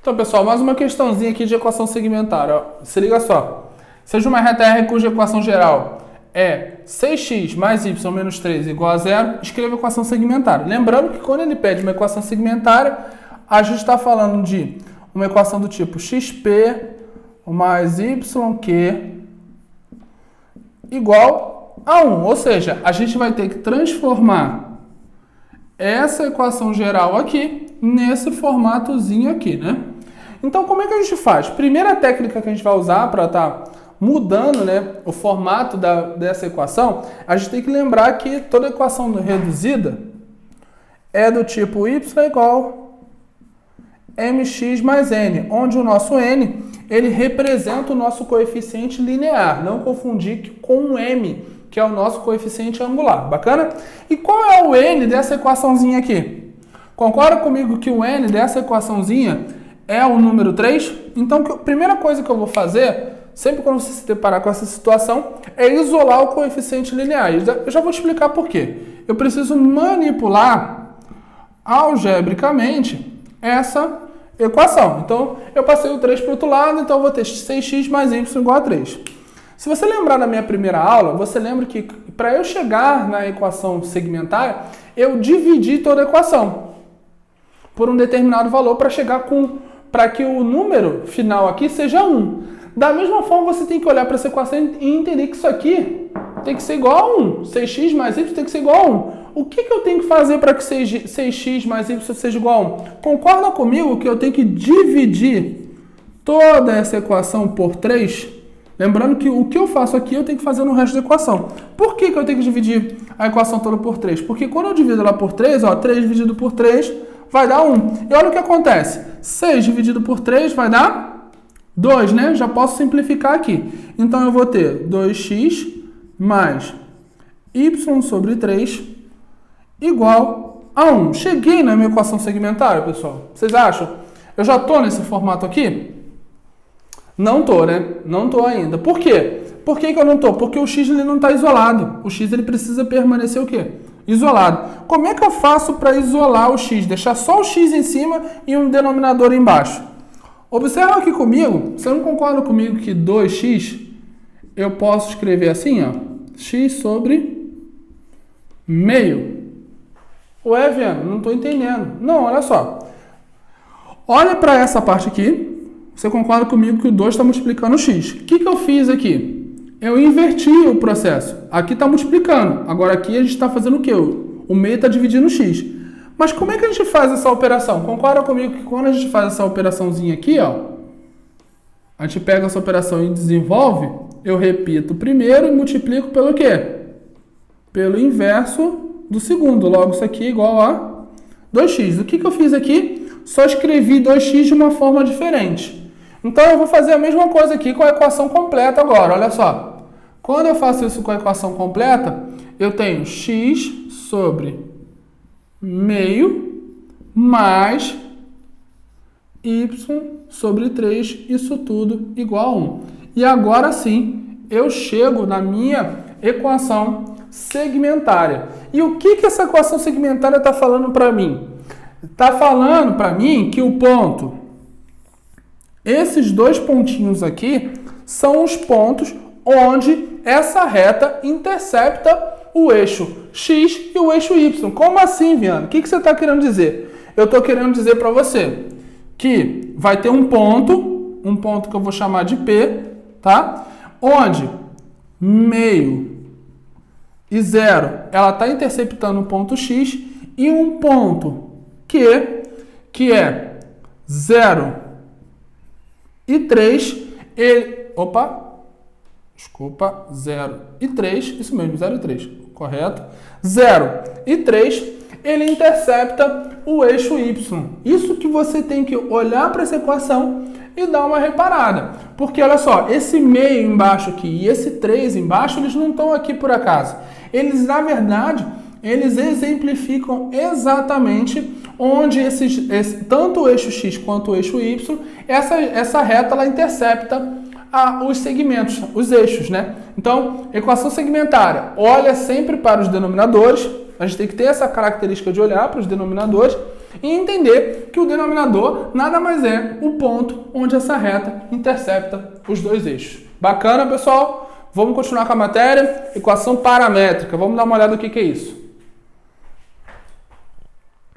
Então, pessoal, mais uma questãozinha aqui de equação segmentar. Ó. Se liga só. Seja uma reta R cuja equação geral é 6x mais y menos 3 igual a zero, escreva a equação segmentária. Lembrando que quando ele pede uma equação segmentária, a gente está falando de uma equação do tipo xp mais yq igual a 1. Ou seja, a gente vai ter que transformar essa equação geral aqui nesse formatozinho aqui, né? Então, como é que a gente faz? Primeira técnica que a gente vai usar para estar mudando, né, o formato dessa equação, a gente tem que lembrar que toda equação reduzida é do tipo y igual mx mais n, onde o nosso n ele representa o nosso coeficiente linear, não confundir com o m, que é o nosso coeficiente angular. Bacana? E qual é o n dessa equaçãozinha aqui? Concorda comigo que o n dessa equaçãozinha é o número 3? Então, a primeira coisa que eu vou fazer, sempre quando você se deparar com essa situação, é isolar o coeficiente linear. Eu já vou te explicar por quê. Eu preciso manipular algebricamente essa equação. Então, eu passei o 3 para o outro lado, então eu vou ter 6x mais y igual a 3. Se você lembrar da minha primeira aula, você lembra que para eu chegar na equação segmentária, eu dividi toda a equação por um determinado valor para que o número final aqui seja 1. Da mesma forma, você tem que olhar para essa equação e entender que isso aqui tem que ser igual a 1. 6x mais y tem que ser igual a 1. O que eu tenho que fazer para que 6x mais y seja igual a 1? Concorda comigo que eu tenho que dividir toda essa equação por 3? Lembrando que o que eu faço aqui, eu tenho que fazer no resto da equação. Por que eu tenho que dividir a equação toda por 3? Porque quando eu divido ela por 3, ó, 3 dividido por 3 vai dar 1. E olha o que acontece. 6 dividido por 3 vai dar 2, né? Já posso simplificar aqui. Então, eu vou ter 2x mais y sobre 3 igual a 1. Cheguei na minha equação segmentária, pessoal? Vocês acham? Eu já estou nesse formato aqui? Não estou, né? Não estou ainda. Por quê? Por que eu não estou? Porque o x ele não está isolado. O x ele precisa permanecer o quê? Isolado. Como é que eu faço para isolar o x? Deixar só o x em cima e um denominador embaixo. Observa aqui comigo. Você não concorda comigo que 2x eu posso escrever assim, ó? X sobre meio. Ué, Viana, não estou entendendo. Não, olha só. Olha para essa parte aqui. Você concorda comigo que o 2 está multiplicando o x. O que eu fiz aqui? Eu inverti o processo. Aqui está multiplicando. Agora aqui a gente está fazendo o quê? O meio está dividindo o x. Mas como é que a gente faz essa operação? Concorda comigo que quando a gente faz essa operaçãozinha aqui, ó, a gente pega essa operação e desenvolve, eu repito o primeiro e multiplico pelo quê? Pelo inverso do segundo. Logo, isso aqui é igual a 2x. O que eu fiz aqui? Só escrevi 2x de uma forma diferente. Então, eu vou fazer a mesma coisa aqui com a equação completa agora. Olha só. Quando eu faço isso com a equação completa, eu tenho x sobre meio mais y sobre 3, isso tudo igual a 1. E agora sim, eu chego na minha equação segmentária. E o que essa equação segmentária está falando para mim? Está falando para mim que o ponto, esses dois pontinhos aqui, são os pontos onde essa reta intercepta o eixo x e o eixo y. Como assim, Viana? O que você está querendo dizer? Eu estou querendo dizer para você que vai ter um ponto que eu vou chamar de P, tá? Onde meio e 0, ela está interceptando o ponto x, e um ponto que é 0 e 3, 0 e 3, isso mesmo, 0 e 3, correto? 0 e 3, ele intercepta o eixo y. Isso que você tem que olhar para essa equação e dar uma reparada. Porque, olha só, esse meio embaixo aqui e esse 3 embaixo, eles não estão aqui por acaso. Eles, na verdade, eles exemplificam exatamente onde tanto o eixo x quanto o eixo y, essa reta ela intercepta os segmentos, os eixos, né? Então, equação segmentária, olha sempre para os denominadores. A gente tem que ter essa característica de olhar para os denominadores e entender que o denominador nada mais é o ponto onde essa reta intercepta os dois eixos. Bacana, pessoal? Vamos continuar com a matéria. Equação paramétrica. Vamos dar uma olhada no que é isso.